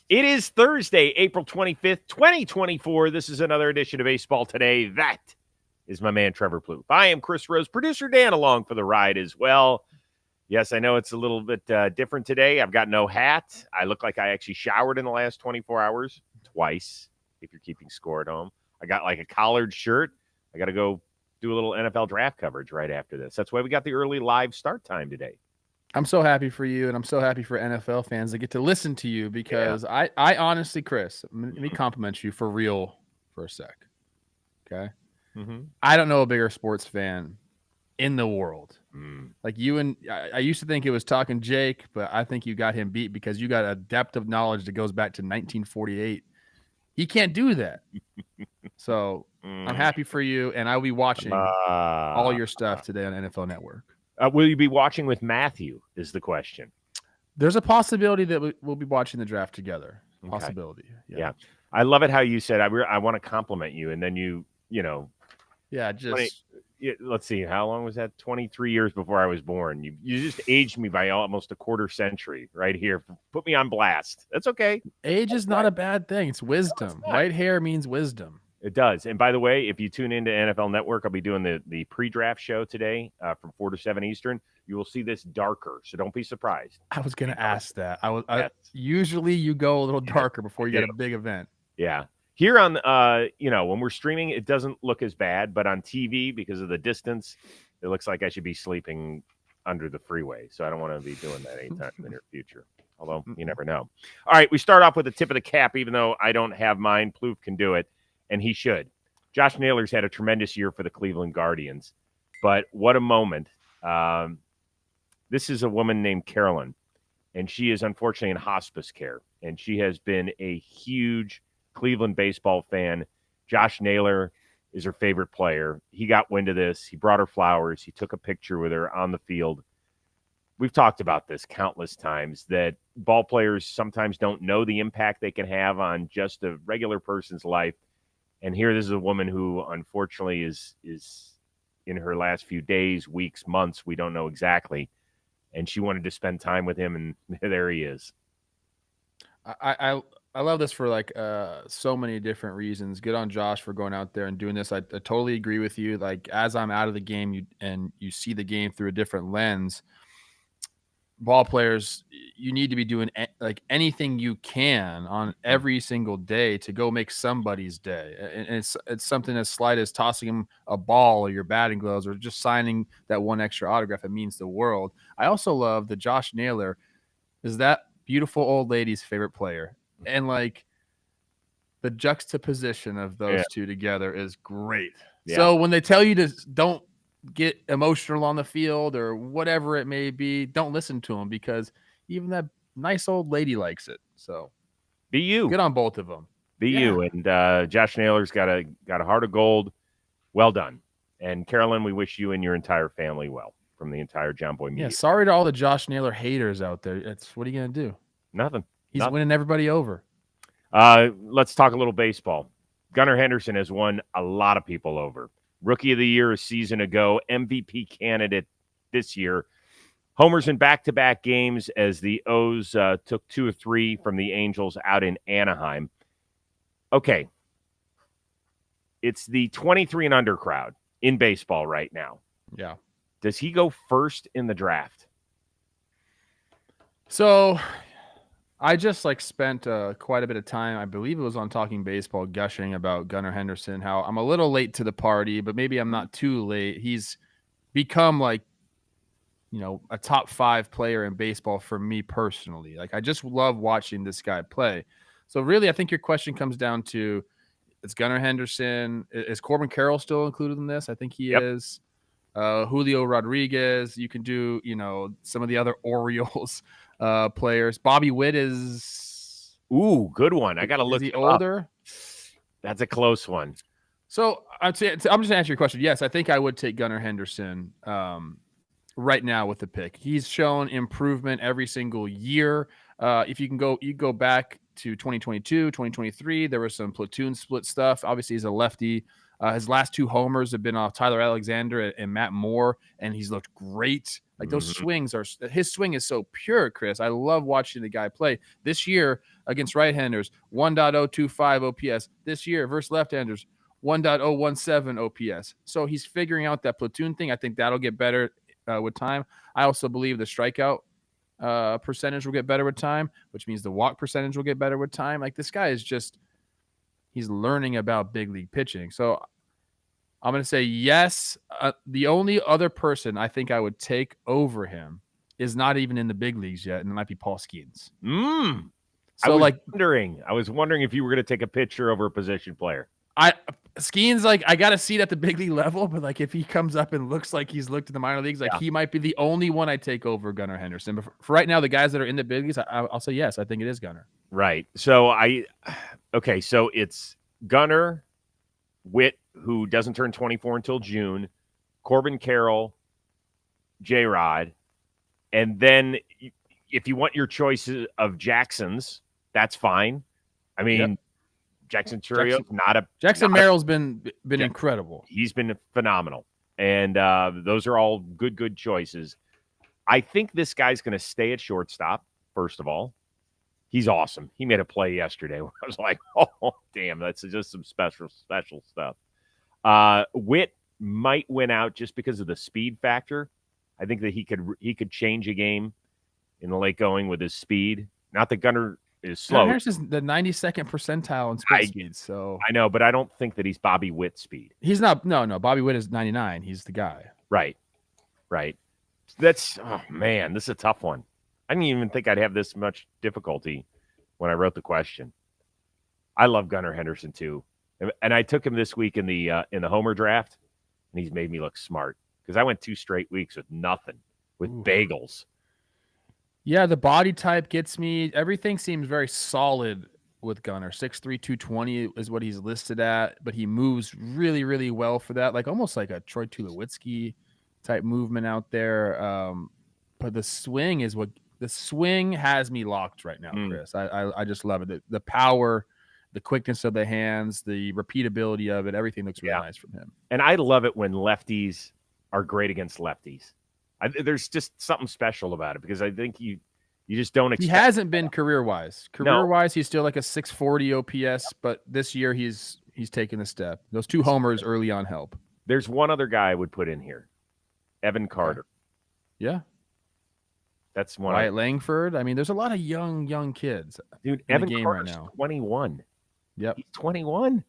It is Thursday, April 25th, 2024. This is another edition of Baseball Today. That is my man, Trevor Plouffe. I am Chris Rose, producer Dan along for the ride as well. Yes, I know it's a little bit different today. I've got no hat. I look like I actually showered in the last 24 hours twice, if you're keeping score at home. I got like a collared shirt. I got to go do a little NFL draft coverage right after this. That's why we got the early live start time today. I'm so happy for you, and I'm so happy for NFL fans that get to listen to you because I honestly, Chris, let me compliment you for real for a sec. Okay? Mm-hmm. I don't know a bigger sports fan in the world. Like you and I used to think it was Talking Jake, but I think you got him beat because you got a depth of knowledge that goes back to 1948. He can't do that. So I'm happy for you, and I'll be watching all your stuff today on NFL Network. Will you be watching with Matthew is the question. There's a possibility that we'll be watching the draft together. Okay. Possibility. Yeah. I love it how you said, I want to compliment you. And then let's see, how long was that? 23 years before I was born. You just aged me by almost a quarter century right here. Put me on blast. That's okay. Age is not a bad thing. It's wisdom. White hair means wisdom. It does. And by the way, if you tune into NFL Network, I'll be doing the pre-draft show today from 4 to 7 Eastern. You will see this darker, so don't be surprised. I was going to ask that. Usually you go a little darker before you get a big event. Yeah. Here on, when we're streaming, it doesn't look as bad, but on TV, because of the distance, it looks like I should be sleeping under the freeway. So I don't want to be doing that anytime in the near future, although you never know. All right, we start off with the tip of the cap, even though I don't have mine. Plouffe can do it, and he should. Josh Naylor's had a tremendous year for the Cleveland Guardians, but what a moment. This is a woman named Carolyn, and she is unfortunately in hospice care, and she has been a huge Cleveland baseball fan. Josh Naylor is her favorite player. He got wind of this. He brought her flowers. He took a picture with her on the field. We've talked about this countless times, that ball players sometimes don't know the impact they can have on just a regular person's life. And here, this is a woman who unfortunately is in her last few days, weeks, months, we don't know exactly. And she wanted to spend time with him, and there he is. I love this for so many different reasons. Good on Josh for going out there and doing this. I totally agree with you. Like, as I'm out of the game, you see the game through a different lens. Ball players, you need to be doing anything you can on every single day to go make somebody's day. And it's something as slight as tossing them a ball or your batting gloves or just signing that one extra autograph. It means the world. I also love that Josh Naylor is that beautiful old lady's favorite player. And the juxtaposition of those two together is great. Yeah. So when they tell you to don't get emotional on the field or whatever it may be, don't listen to them, because even that nice old lady likes it. So be you. Good on both of them. Be you. And Josh Naylor's got a heart of gold. Well done. And Carolyn, we wish you and your entire family well from the entire John Boy Media. Yeah, sorry to all the Josh Naylor haters out there. What are you going to do? Nothing. He's winning everybody over. Let's talk a little baseball. Gunnar Henderson has won a lot of people over. Rookie of the Year a season ago, MVP candidate this year. Homers in back-to-back games as the O's took 2 or 3 from the Angels out in Anaheim. Okay. It's the 23 and under crowd in baseball right now. Yeah. Does he go first in the draft? So I just spent quite a bit of time, I believe it was on Talking Baseball, gushing about Gunnar Henderson, how I'm a little late to the party, but maybe I'm not too late. He's become a top 5 player in baseball for me personally. I just love watching this guy play. So really, I think your question comes down to, it's Gunnar Henderson. Is Corbin Carroll still included in this? I think he is. Julio Rodriguez. You can do, some of the other Orioles players. Bobby Witt is... Ooh, good one. I got to look. Is he older? Up. That's a close one. So I'm just answering your question. Yes, I think I would take Gunnar Henderson right now with the pick. He's shown improvement every single year. If you go back to 2022, 2023, there was some platoon split stuff. Obviously, he's a lefty. His last 2 homers have been off Tyler Alexander and Matt Moore, and he's looked great. Like those swings his swing is so pure, Chris. I love watching the guy play. This year against right-handers, 1.025 OPS. This year versus left-handers, 1.017 OPS. So he's figuring out that platoon thing. I think that'll get better with time. I also believe the strikeout percentage will get better with time, which means the walk percentage will get better with time. Like this guy is he's learning about big league pitching. So I'm going to say yes. The only other person I think I would take over him is not even in the big leagues yet, and it might be Paul Skeens. So I was wondering if you were going to take a pitcher over a position player. Skeens, like I got a seat at the big league level, but like if he comes up and looks like he's looked in the minor leagues, like he might be the only one I take over Gunnar Henderson. But for right now, the guys that are in the big leagues, I'll say yes. I think it is Gunnar. Right. So so it's Gunnar, Witt, who doesn't turn 24 until June, Corbin Carroll, J-Rod, and then if you want your choices of Jacksons, that's fine. I mean, Jackson Churrio's Jackson Merrill's been incredible. He's been phenomenal. And those are all good choices. I think this guy's going to stay at shortstop, first of all. He's awesome. He made a play yesterday where I was like, oh, damn, that's just some special stuff. Witt might win out just because of the speed factor. I think that he could change a game in the late going with his speed. Not that Gunnar is slow. Here's the 92nd percentile in sprint speed. So I know, but I don't think that he's Bobby Witt speed. He's not. No. Bobby Witt is 99. He's the guy. Right. That's man, this is a tough one. I didn't even think I'd have this much difficulty when I wrote the question. I love Gunnar Henderson too, and I took him this week in the Homer draft, and he's made me look smart because I went 2 straight weeks with nothing, with bagels. Yeah, the body type gets me. Everything seems very solid with Gunnar. 6'3", 220 is what he's listed at, but he moves really, really well for that. Like almost like a Troy Tulowitzki type movement out there. But the swing has me locked right now, Chris. I just love it. The power, the quickness of the hands, the repeatability of it, everything looks really nice from him. And I love it when lefties are great against lefties. There's just something special about it because I think you just don't expect. He hasn't been career-wise. Career-wise, he's still like a 640 OPS, but this year he's taken a step. Those 2 homers early on help. There's one other guy I would put in here, Evan Carter. Yeah. That's one. Wyatt Langford. I mean, there's a lot of young kids. Dude, Evan Carter's right now. 21. Yep. He's 21.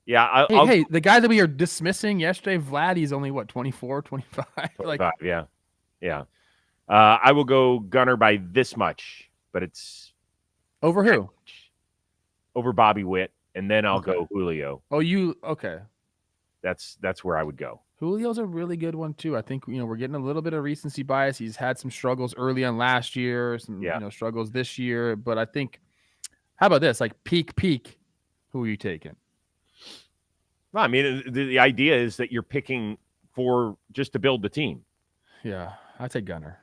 Yeah. Hey, the guy that we are dismissing yesterday, Vlad, he's only, 24, 25? 25, yeah. I will go Gunnar by this much, but it's... Over who? Over Bobby Witt, and then I'll go Julio. Oh, okay. That's where I would go. Julio's a really good one, too. I think, we're getting a little bit of recency bias. He's had some struggles early on last year, some struggles this year, but I think... How about this? Like, peak, who are you taking? Well, I mean, the idea is that you're picking for just to build the team. Yeah, I take Gunnar.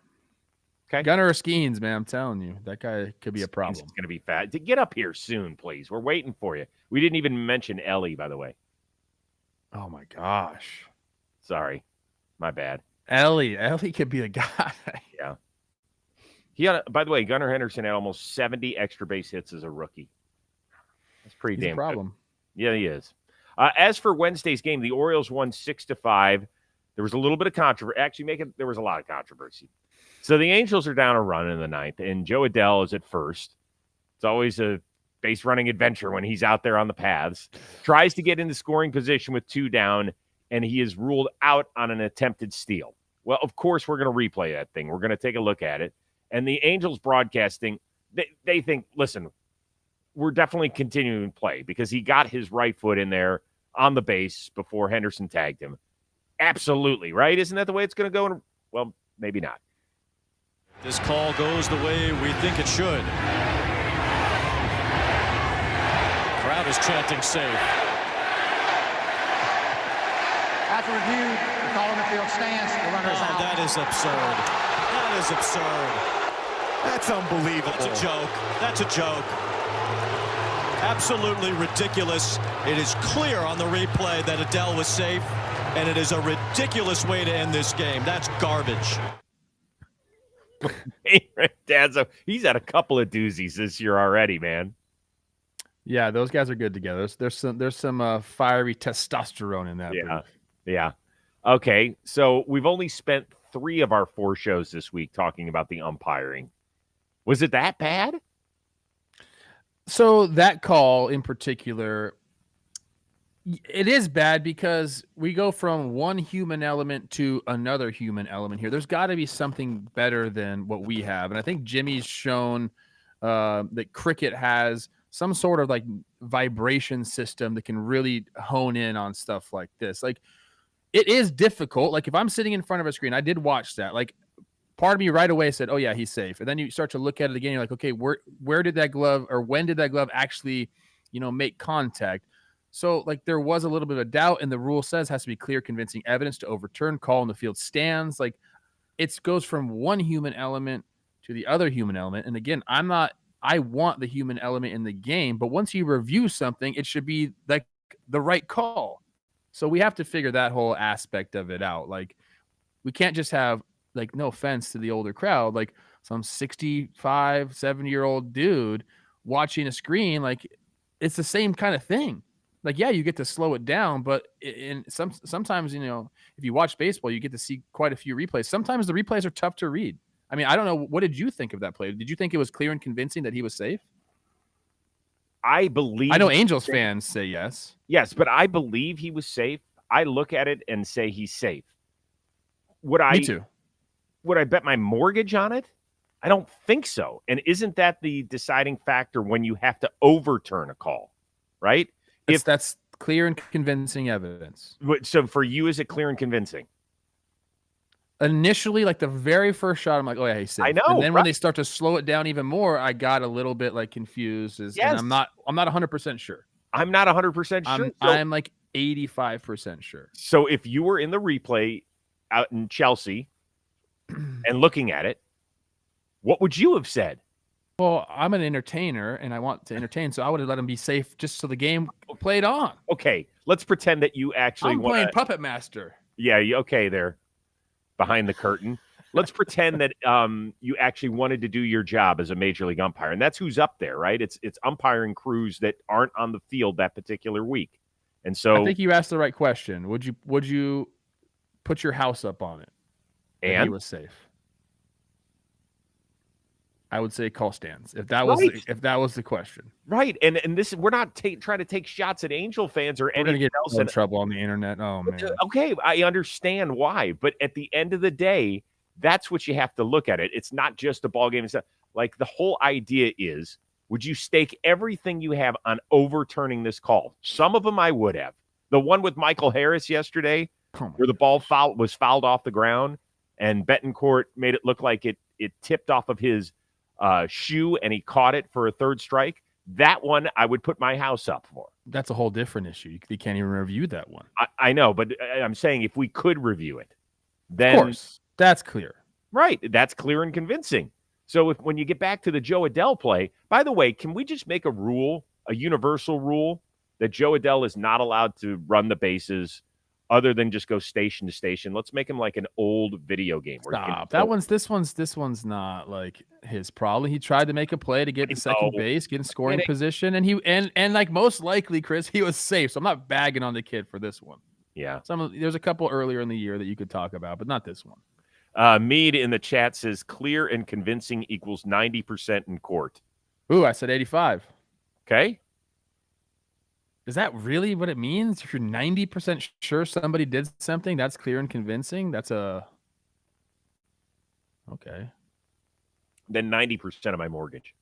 Okay, Gunnar or Skeens, man. I'm telling you, that guy could be a problem. He's going to be fat. Get up here soon, please. We're waiting for you. We didn't even mention Ellie, by the way. Oh my gosh, sorry, my bad. Ellie could be the guy. Yeah. He had, by the way, Gunnar Henderson had almost 70 extra base hits as a rookie. That's pretty damn problem. Good. Yeah, he is. As for Wednesday's game, the Orioles won 6-5. There was a little bit of controversy. Actually, there was a lot of controversy. So the Angels are down a run in the 9th, and Joe Adell is at first. It's always a base running adventure when he's out there on the paths. Tries to get into scoring position with 2 down, and he is ruled out on an attempted steal. Well, of course, we're going to replay that thing. We're going to take a look at it. And the Angels broadcasting, they think, listen, we're definitely continuing to play because he got his right foot in there on the base before Henderson tagged him. Absolutely, right? Isn't that the way it's going to go? Well, maybe not. This call goes the way we think it should. Crowd is chanting safe. After review, the call on the field stands. The runner is out. That is absurd. That is absurd. That's unbelievable. That's a joke. That's a joke. absolutely ridiculous. It is clear on the replay that Adele was safe, and it is a ridiculous way to end this game. That's garbage. Dad's he's had a couple of doozies this year already, man. Yeah, those guys are good together. There's some fiery testosterone in that. Yeah, yeah. Okay, so we've only spent 3 of our 4 shows this week talking about the umpiring. Was it that bad? So that call in particular, it is bad because we go from one human element to another human element here. There's got to be something better than what we have. And I think Jimmy's shown that cricket has some sort of like vibration system that can really hone in on stuff like this. Like, it is difficult. Like, if I'm sitting in front of a screen, I did watch that. Like, part of me right away said, oh yeah, he's safe. And then you start to look at it again. You're like, okay, where did that glove, or when did that glove actually, make contact? So like, there was a little bit of doubt, and the rule says has to be clear, convincing evidence to overturn call in the field stands. Like, it goes from one human element to the other human element. And again, I want the human element in the game, but once you review something, it should be like the right call. So we have to figure that whole aspect of it out. Like, we can't just have, like, no offense to the older crowd, like some 65, 70-year-old dude watching a screen. Like, it's the same kind of thing. Like, yeah, you get to slow it down, but sometimes, if you watch baseball, you get to see quite a few replays. Sometimes the replays are tough to read. I mean, I don't know. What did you think of that play? Did you think it was clear and convincing that he was safe? I know Angels fans say yes. Yes, but I believe he was safe. I look at it and say he's safe. Me too. Would I bet my mortgage on it? I don't think so. And isn't that the deciding factor when you have to overturn a call, right? If that's clear and convincing evidence. So for you, is it clear and convincing? Initially, like the very first shot, I'm like, oh yeah, he's safe. I know. And then when they start to slow it down even more, I got a little bit like confused. And I'm not 100% sure. I'm not 100% sure. I'm like 85% sure. So if you were in the replay out in Chelsea and looking at it, what would you have said? Well, I'm an entertainer and I want to entertain, so I would have let him be safe just so the game played on. Okay, let's pretend that you actually want playing Puppet Master. Yeah, okay, there. Behind the curtain. Let's pretend that you actually wanted to do your job as a major league umpire, and that's who's up there, right? It's umpiring crews that aren't on the field that particular week, and so I think you asked the right question. Would you put your house up on it? And he was safe. I would say call stands if that was the question. Right, and this we're not trying to take shots at Angel fans or anything else. In trouble on the internet. Oh man. Okay, I understand why, but at the end of the day, that's what you have to look at it. It's not just a ball game. It's not, like, the whole idea is, would you stake everything you have on overturning this call? Some of them I would have. The one with Michael Harris yesterday, where the ball was fouled off the ground, and Betancourt made it look like it tipped off of his shoe and he caught it for a third strike. That one I would put my house up for. That's a whole different issue. You can't even review that one. I know, but I'm saying if we could review it, then of course, that's clear. Right. That's clear and convincing. So when you get back to the Joe Adele play, by the way, can we just make a rule, a universal rule, that Joe Adele is not allowed to run the bases other than just go station to station? Let's make him like an old video game. Stop. This one's not like his problem. He tried to make a play to get to second base, get in scoring position, and like most likely, Chris, he was safe. So I'm not bagging on the kid for this one. Yeah. There's a couple earlier in the year that you could talk about, but not this one. Mead in the chat says clear and convincing equals 90% in court. Ooh, I said 85. Okay. Is that really what it means? If you're 90% sure somebody did something, that's clear and convincing? Okay. Then 90% of my mortgage.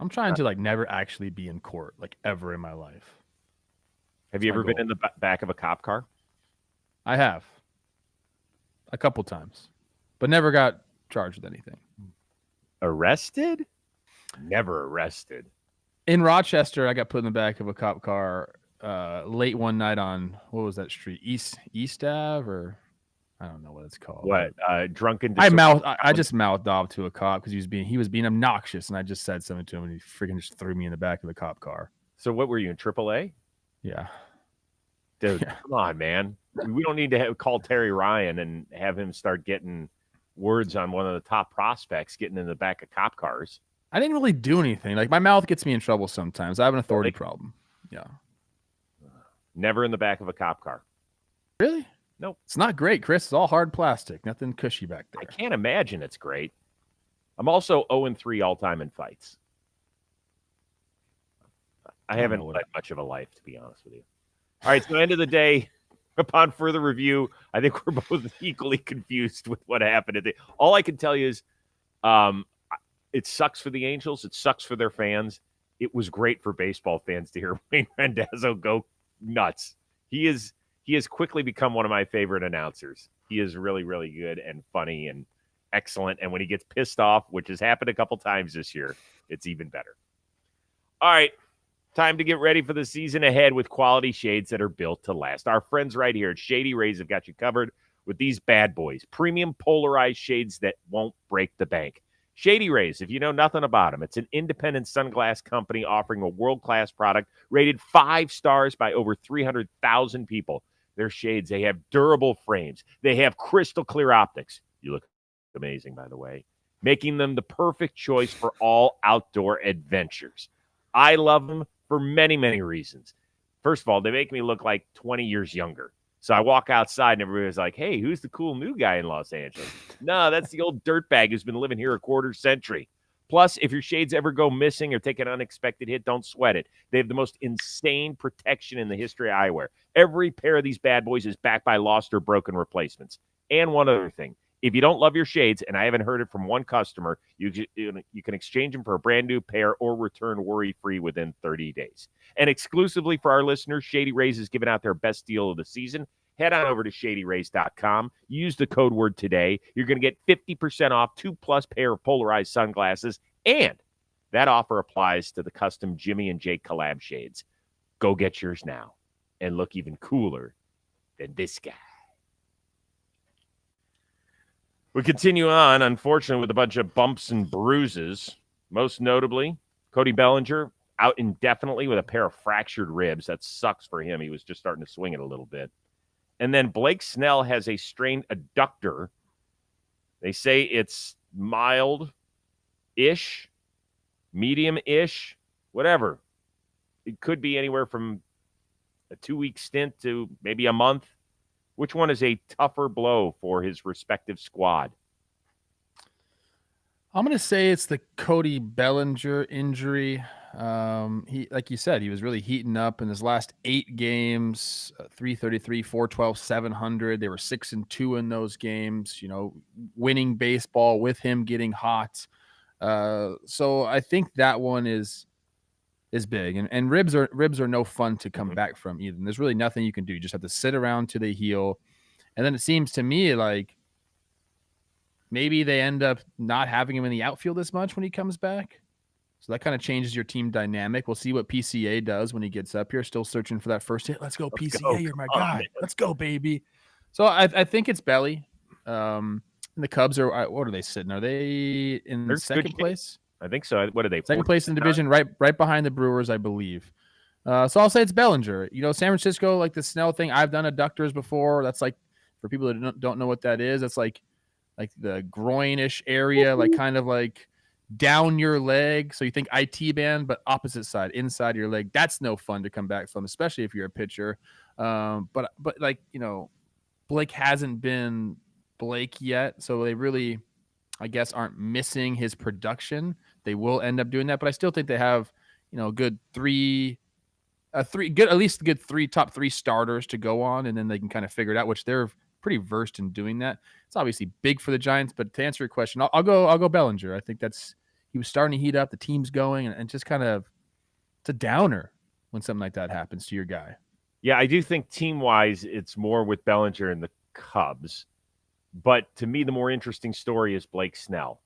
I'm trying to never actually be in court, ever in my life. Have you ever been in the back of a cop car? I have. A couple times. But never got charged with anything. Arrested? Never arrested. In Rochester, I got put in the back of a cop car late one night on, what was that street? East Ave or I don't know what it's called. What? Drunken. I just mouthed off to a cop because he was being obnoxious, and I just said something to him, and he freaking just threw me in the back of the cop car. So what were you in AAA? Yeah. Dude, come on, man. We don't need to call Terry Ryan and have him start getting words on one of the top prospects getting in the back of cop cars. I didn't really do anything. Like, my mouth gets me in trouble sometimes. I have an authority problem. Yeah. Never in the back of a cop car. Really? Nope. It's not great, Chris. It's all hard plastic. Nothing cushy back there. I can't imagine it's great. I'm also 0-3 all-time in fights. I haven't led much of a life, to be honest with you. All right, so end of the day, upon further review, I think we're both equally confused with what happened. All I can tell you is it sucks for the Angels. It sucks for their fans. It was great for baseball fans to hear Wayne Randazzo go nuts. He has quickly become one of my favorite announcers. He is really, really good and funny and excellent. And when he gets pissed off, which has happened a couple times this year, it's even better. All right. Time to get ready for the season ahead with quality shades that are built to last. Our friends right here at Shady Rays have got you covered with these bad boys. Premium polarized shades that won't break the bank. Shady Rays, if you know nothing about them, it's an independent sunglass company offering a world-class product rated 5 stars by over 300,000 people. Their shades, they have durable frames. They have crystal clear optics. You look amazing, by the way, making them the perfect choice for all outdoor adventures. I love them for many, many reasons. First of all, they make me look like 20 years younger. So I walk outside and everybody's like, hey, who's the cool new guy in Los Angeles? No, that's the old dirtbag who's been living here a quarter century. Plus, if your shades ever go missing or take an unexpected hit, don't sweat it. They have the most insane protection in the history of eyewear. Every pair of these bad boys is backed by lost or broken replacements. And one other thing. If you don't love your shades, and I haven't heard it from one customer, you can exchange them for a brand new pair or return worry-free within 30 days. And exclusively for our listeners, Shady Rays is giving out their best deal of the season. Head on over to shadyrays.com. Use the code word today. You're going to get 50% off 2+ pair of polarized sunglasses, and that offer applies to the custom Jimmy and Jake collab shades. Go get yours now and look even cooler than this guy. We continue on, unfortunately, with a bunch of bumps and bruises. Most notably, Cody Bellinger out indefinitely with a pair of fractured ribs. That sucks for him. He was just starting to swing it a little bit. And then Blake Snell has a strained adductor. They say it's mild-ish, medium-ish, whatever. It could be anywhere from a 2-week stint to maybe a month. Which one is a tougher blow for his respective squad? I'm going to say it's the Cody Bellinger injury. He, like you said, he was really heating up in his last 8 games, 333, 412, 700. They were 6-2 in those games, winning baseball with him getting hot. So I think that one is big, and ribs are no fun to come back from either. And there's really nothing you can do. You just have to sit around till they heal. And then it seems to me like maybe they end up not having him in the outfield as much when he comes back. So that kind of changes your team dynamic. We'll see what PCA does when he gets up here. Still searching for that first hit. Let's go, PCA. You're my guy. Let's go, baby. So I think it's Belly. And the Cubs are, what are they sitting? Are they in second place? I think so. What are they? Second place in the division, right behind the Brewers, I believe. So I'll say it's Bellinger. San Francisco, like the Snell thing, I've done adductors before. That's like, for people that don't know what that is, that's like the groin-ish area, like kind of like down your leg. So you think IT band, but opposite side, inside your leg. That's no fun to come back from, especially if you're a pitcher. But like, Blake hasn't been Blake yet. So they really, I guess, aren't missing his production. They will end up doing that, but I still think they have, good at least top three starters to go on, and then they can kind of figure it out, which they're pretty versed in doing that. It's obviously big for the Giants, but to answer your question, I'll go Bellinger. I think he was starting to heat up, the team's going, and just kind of, it's a downer when something like that happens to your guy. Yeah, I do think team-wise it's more with Bellinger and the Cubs. But to me, the more interesting story is Blake Snell.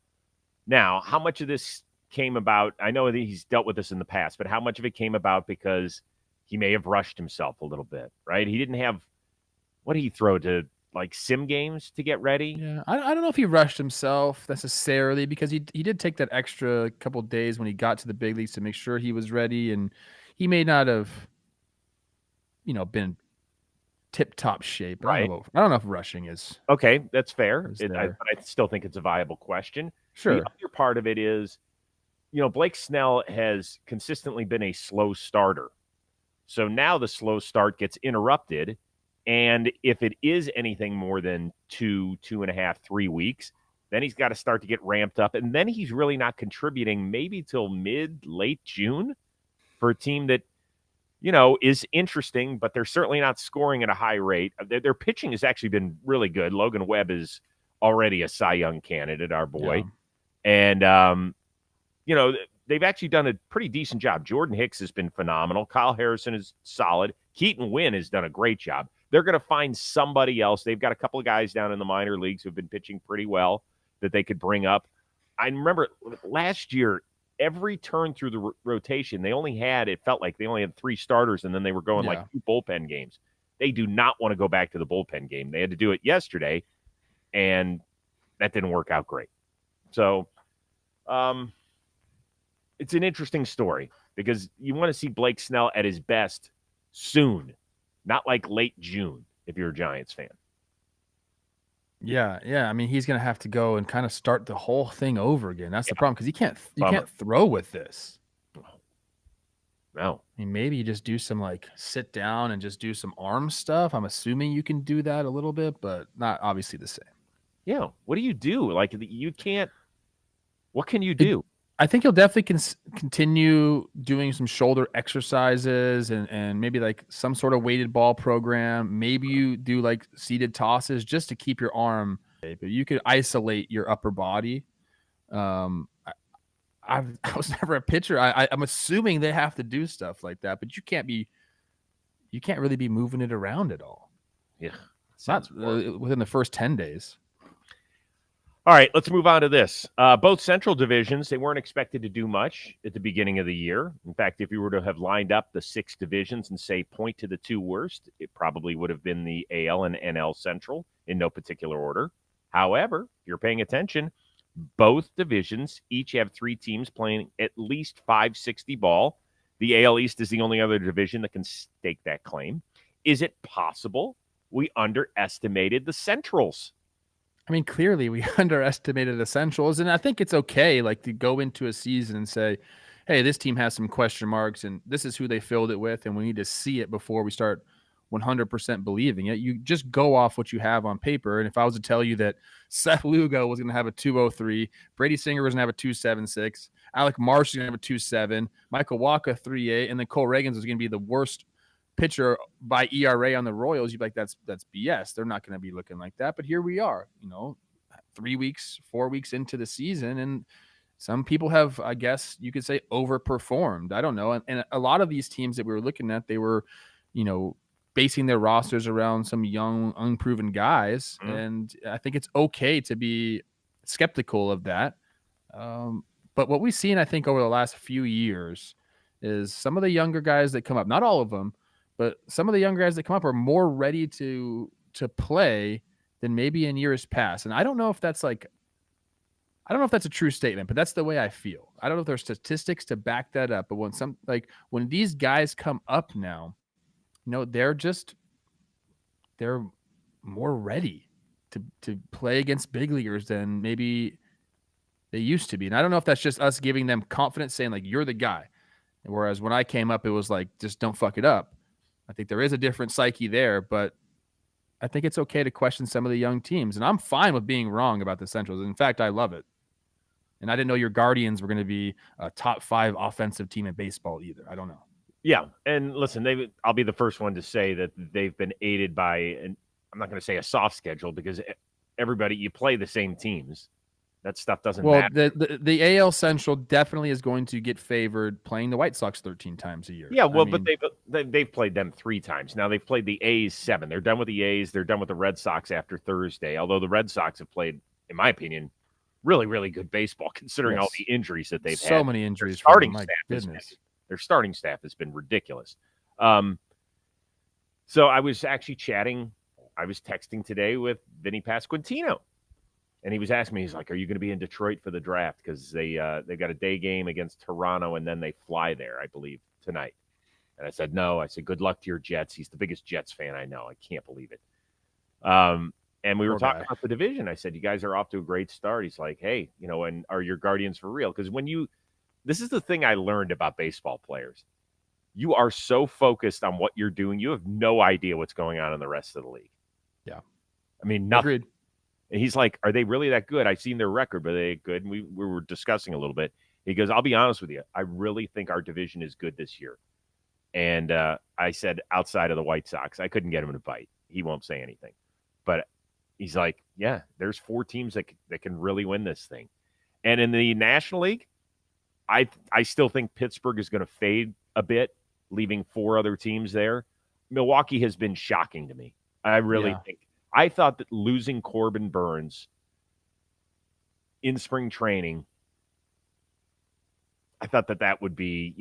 Now, how much of this came about? I know that he's dealt with this in the past, but how much of it came about because he may have rushed himself a little bit, right? He didn't have, what did he throw to like sim games to get ready. Yeah, I don't know if he rushed himself necessarily, because he did take that extra couple days when he got to the big leagues to make sure he was ready, and he may not have, been tip-top shape. But Right. I don't know if rushing is Okay, that's fair. is But there. I still think it's a viable question. Sure. The other part of it is, Blake Snell has consistently been a slow starter. So now the slow start gets interrupted. And if it is anything more than 2.5, 3 weeks, then he's got to start to get ramped up. And then he's really not contributing maybe till late June for a team that, is interesting, but they're certainly not scoring at a high rate. Their pitching has actually been really good. Logan Webb is already a Cy Young candidate, our boy. Yeah. And, they've actually done a pretty decent job. Jordan Hicks has been phenomenal. Kyle Harrison is solid. Keaton Wynn has done a great job. They're going to find somebody else. They've got a couple of guys down in the minor leagues who've been pitching pretty well that they could bring up. I remember last year, every turn through the rotation, it felt like they only had 3 starters, and then they were going like 2 bullpen games. They do not want to go back to the bullpen game. They had to do it yesterday, and that didn't work out great. So, it's an interesting story because you want to see Blake Snell at his best soon, not like late June if you're a Giants fan. Yeah. I mean, he's going to have to go and kind of start the whole thing over again. That's the problem, because you can't throw with this. No. I mean, maybe you just do some like sit down and just do some arm stuff. I'm assuming you can do that a little bit, but not obviously the same. Yeah. What do you do? Like, you can't. What can you do? I think he'll definitely continue doing some shoulder exercises and maybe like some sort of weighted ball program. Maybe you do like seated tosses just to keep your arm. But you could isolate your upper body. I was never a pitcher. I'm assuming they have to do stuff like that, but you can't really be moving it around at all. Yeah. It's not within the first 10 days. All right, let's move on to this. Both Central divisions, they weren't expected to do much at the beginning of the year. In fact, if you were to have lined up the 6 divisions and say point to the 2 worst, it probably would have been the AL and NL Central in no particular order. However, if you're paying attention, both divisions each have 3 teams playing at least .560 ball. The AL East is the only other division that can stake that claim. Is it possible we underestimated the Centrals? I mean, clearly we underestimated the Centrals, and I think it's okay, like, to go into a season and say, hey, this team has some question marks, and this is who they filled it with, and we need to see it before we start 100% believing it. You just go off what you have on paper, and if I was to tell you that Seth Lugo was going to have a 2.03, Brady Singer was going to have a 2.76, Alec Marsh is going to have a 2.7, Michael Wacha 3.8, and then Cole Reagans is going to be the worst pitcher by ERA on the Royals, you'd be like, that's BS. They're not going to be looking like that. But here we are, 3 weeks, 4 weeks into the season, and some people have, I guess you could say, overperformed. I don't know. And a lot of these teams that we were looking at, they were, basing their rosters around some young, unproven guys. Mm-hmm. And I think it's okay to be skeptical of that. But what we've seen, I think, over the last few years is some of the younger guys that come up, not all of them, but some of the younger guys that come up are more ready to play than maybe in years past. And I don't know if that's a true statement, but that's the way I feel. I don't know if there's statistics to back that up, but when these guys come up now, they're more ready to play against big leaguers than maybe they used to be. And I don't know if that's just us giving them confidence, saying like, you're the guy. Whereas when I came up, it was like, just don't fuck it up. I think there is a different psyche there, but I think it's okay to question some of the young teams. And I'm fine with being wrong about the Centrals. In fact, I love it. And I didn't know your Guardians were going to be a top 5 offensive team in baseball either. I don't know. Yeah. And listen, I'll be the first one to say that they've been aided by, and I'm not going to say a soft schedule, because you play the same teams. That stuff doesn't matter. The AL Central definitely is going to get favored playing the White Sox 13 times a year. Yeah, well, but they've played them 3 times. Now they've played the A's 7. They're done with the A's. They're done with the Red Sox after Thursday, although the Red Sox have played, in my opinion, really, really good baseball, considering all the injuries that they've had. So many injuries. Their starting staff has been ridiculous. So I was actually chatting I was texting today with Vinny Pasquantino, and he was asking me, he's like, "Are you going to be in Detroit for the draft? Because they got a day game against Toronto, and then they fly there, I believe, tonight." And I said, "No." I said, "Good luck to your Jets." He's the biggest Jets fan I know. I can't believe it. And we were talking about the division. I said, "You guys are off to a great start." He's like, "Hey, and are your Guardians for real?" Because this is the thing I learned about baseball players. You are so focused on what you're doing, you have no idea what's going on in the rest of the league. Yeah. I mean, nothing. Agreed. And he's like, "Are they really that good? I've seen their record, but are they good?" And we were discussing a little bit. He goes, "I'll be honest with you. I really think our division is good this year." And I said, outside of the White Sox, I couldn't get him to bite. He won't say anything. But he's like, "Yeah, there's 4 teams that can really win this thing." And in the National League, I still think Pittsburgh is going to fade a bit, leaving 4 other teams there. Milwaukee has been shocking to me. I really think. I thought that losing Corbin Burns in spring training, I thought that would be,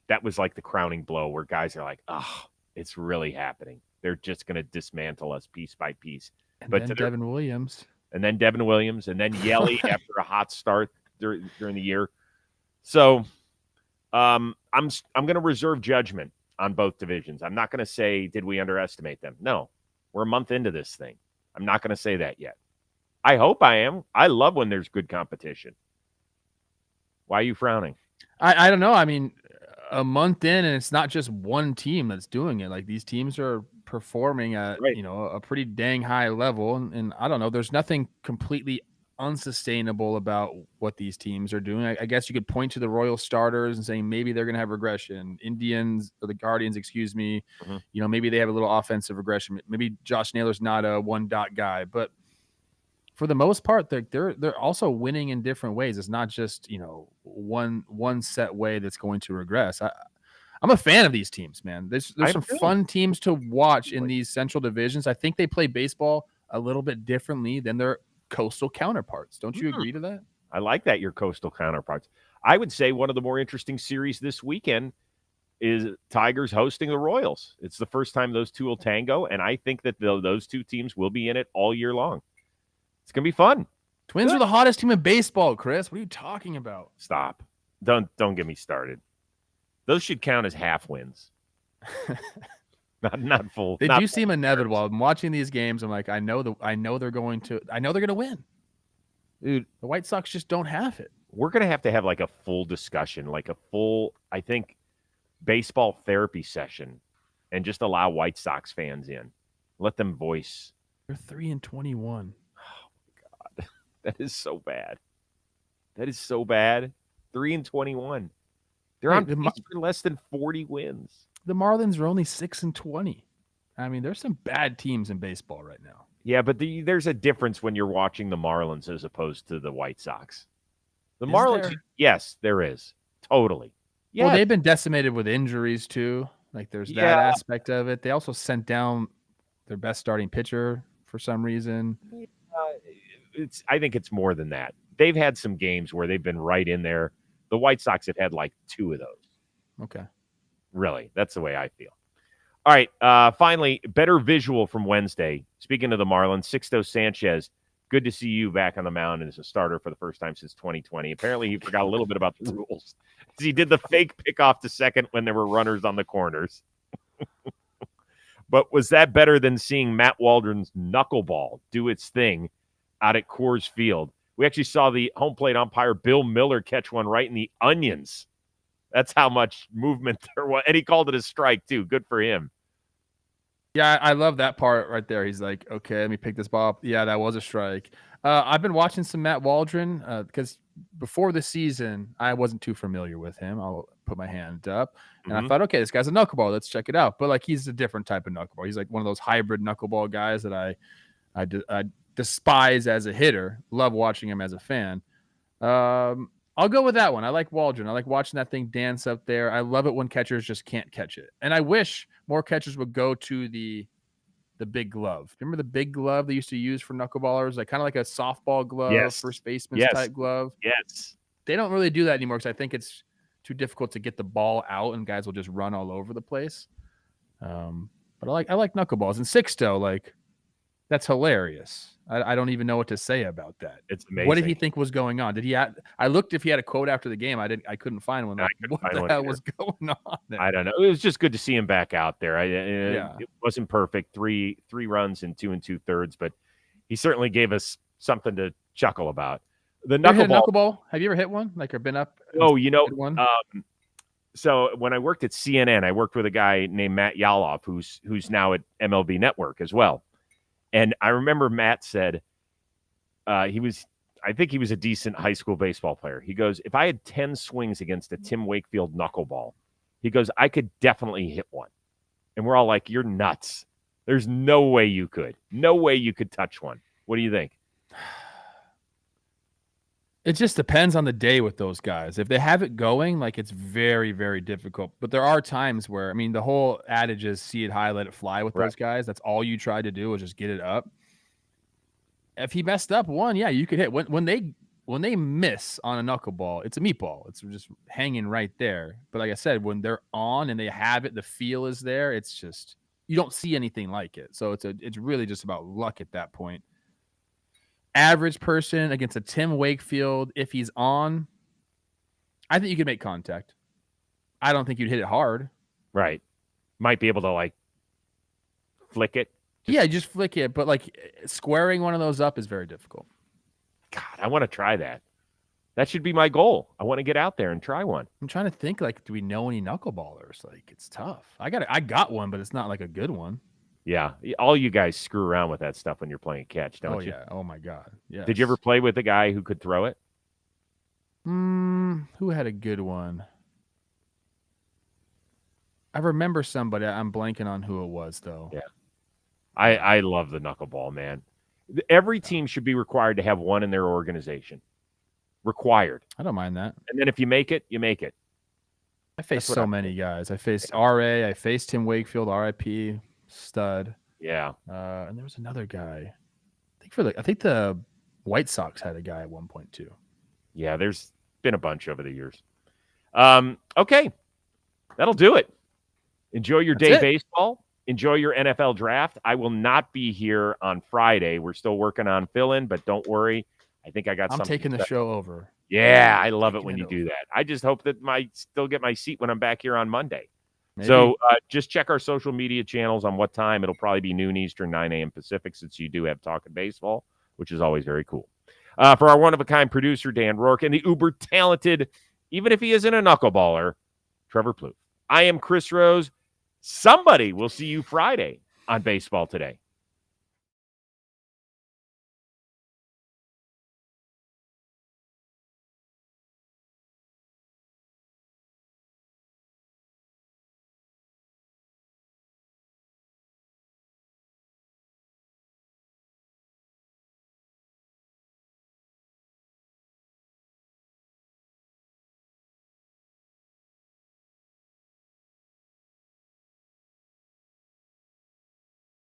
that was like the crowning blow where guys are like, "Oh, it's really happening. They're just going to dismantle us piece by piece." And then Devin Williams. And then Yelly after a hot start during the year. So I'm going to reserve judgment on both divisions. I'm not going to say, did we underestimate them? No, we're a month into this thing. I'm not going to say that yet. I hope I am. I love when there's good competition. Why are you frowning? I don't know. I mean, a month in, and it's not just one team that's doing it. Like, these teams are performing at a pretty dang high level, and I don't know. There's nothing completely unsustainable about what these teams are doing. I guess you could point to the Royal starters and saying maybe they're going to have regression. Indians or the Guardians, excuse me. Mm-hmm. Maybe they have a little offensive regression. Maybe Josh Naylor's not a one-dot guy, but for the most part, they're also winning in different ways. It's not just one set way that's going to regress. I'm a fan of these teams, man. There's some fun teams to watch in these central divisions. I think they play baseball a little bit differently than their coastal counterparts. Don't you agree to that? I like that, your coastal counterparts. I would say one of the more interesting series this weekend is Tigers hosting the Royals. It's the first time those two will tango, and I think that those two teams will be in it all year long. It's going to be fun. Twins are the hottest team in baseball, Chris. What are you talking about? Stop. Don't get me started. Those should count as half wins. not full. They do seem inevitable. I'm watching these games. I'm like, I know they're going to win. Dude, the White Sox just don't have it. We're going to have like a full discussion, like a full, I think, baseball therapy session, and just allow White Sox fans in. Let them voice. They're 3-21. That is so bad. 3-21. They're on pace for less than 40 wins. The Marlins are only 6-20. I mean, there's some bad teams in baseball right now. Yeah, but there's a difference when you're watching the Marlins as opposed to the White Sox. The Marlins, yes, there is. Totally. Yeah. Well, they've been decimated with injuries too. Like, there's that aspect of it. They also sent down their best starting pitcher for some reason. I think it's more than that. They've had some games where they've been right in there. The White Sox have had like 2 of those. Okay. Really, that's the way I feel. All right, finally, better visual from Wednesday. Speaking of the Marlins, Sixto Sanchez, good to see you back on the mound as a starter for the first time since 2020. Apparently, he forgot a little bit about the rules. He did the fake pickoff to second when there were runners on the corners. But was that better than seeing Matt Waldron's knuckleball do its thing out at Coors Field? We actually saw the home plate umpire Bill Miller catch one right in the onions. That's how much movement there was. And he called it a strike, too. Good for him. Yeah, I love that part right there. He's like, okay, let me pick this ball up. Yeah, that was a strike. I've been watching some Matt Waldron because before the season, I wasn't too familiar with him. I'll put my hand up. And I thought, okay, this guy's a knuckleball. Let's check it out. But, like, he's a different type of knuckleball. He's like one of those hybrid knuckleball guys that I despise as a hitter. Love watching him as a fan. I'll go with that one. I like Waldron. I like watching that thing dance up there. I love it when catchers just can't catch it. And I wish more catchers would go to the big glove. Remember the big glove they used to use for knuckleballers? Like kind of like a softball glove, first baseman type glove. Yes. They don't really do that anymore because I think it's too difficult to get the ball out and guys will just run all over the place. But I like knuckleballs. And Sixto, like, That's hilarious. I don't even know what to say about that. It's amazing. What did he think was going on? Did he? I looked if he had a quote after the game. I couldn't find one. Like, what the hell was going on there? I don't know. It was just good to see him back out there. Yeah. It wasn't perfect. Three runs in 2 2/3, but he certainly gave us something to chuckle about. The knuckleball. Have you ever hit one? Like, or been up? Oh, you know, one? So when I worked at CNN, I worked with a guy named Matt Yaloff, who's now at MLB Network as well. And I remember Matt said I think he was a decent high school baseball player. He goes, if I had 10 swings against a Tim Wakefield knuckleball, he goes, I could definitely hit one. And we're all like, you're nuts. There's no way you could. No way you could touch one. What do you think? It just depends on the day with those guys. If they have it going, like, it's very, very difficult. But there are times where, I mean, the whole adage is see it high, let it fly with those guys. That's all you try to do is just get it up. If he messed up one, yeah, you could hit. When they miss on a knuckleball, it's a meatball. It's just hanging right there. But like I said, when they're on and they have it, the feel is there. It's just, you don't see anything like it. So it's really just about luck at that point. Average person against a Tim Wakefield, if he's on, I think you could make contact. I don't think you'd hit it hard. Right. Might be able to, like, flick it. Just flick it. But, like, squaring one of those up is very difficult. God, I want to try that. That should be my goal. I want to get out there and try one. I'm trying to think, like, do we know any knuckleballers? Like, it's tough. I got one, but it's not like a good one. Yeah, all you guys screw around with that stuff when you're playing catch, don't you? Oh, yeah. Oh, my God. Yeah. Did you ever play with a guy who could throw it? Who had a good one? I remember somebody. I'm blanking on who it was, though. Yeah. I love the knuckleball, man. Every team should be required to have one in their organization. Required. I don't mind that. And then if you make it, you make it. I faced so many guys. I faced RA. I faced Tim Wakefield, RIP. Stud. Yeah. And there was another guy. I think the White Sox had a guy at one point too. Yeah, there's been a bunch over the years. Okay. That'll do it. Enjoy your day baseball. Enjoy your NFL draft. I will not be here on Friday. We're still working on fill-in, but don't worry. I think I got something. I'm taking the show over. Yeah, I love it when you do that. I just hope that I still get my seat when I'm back here on Monday. Maybe. So just check our social media channels on what time. It'll probably be noon Eastern, 9 a.m. Pacific, since you do have Talking Baseball, which is always very cool. For our one-of-a-kind producer, Dan Rourke, and the uber-talented, even if he isn't a knuckleballer, Trevor Plouffe. I am Chris Rose. Somebody will see you Friday on Baseball Today.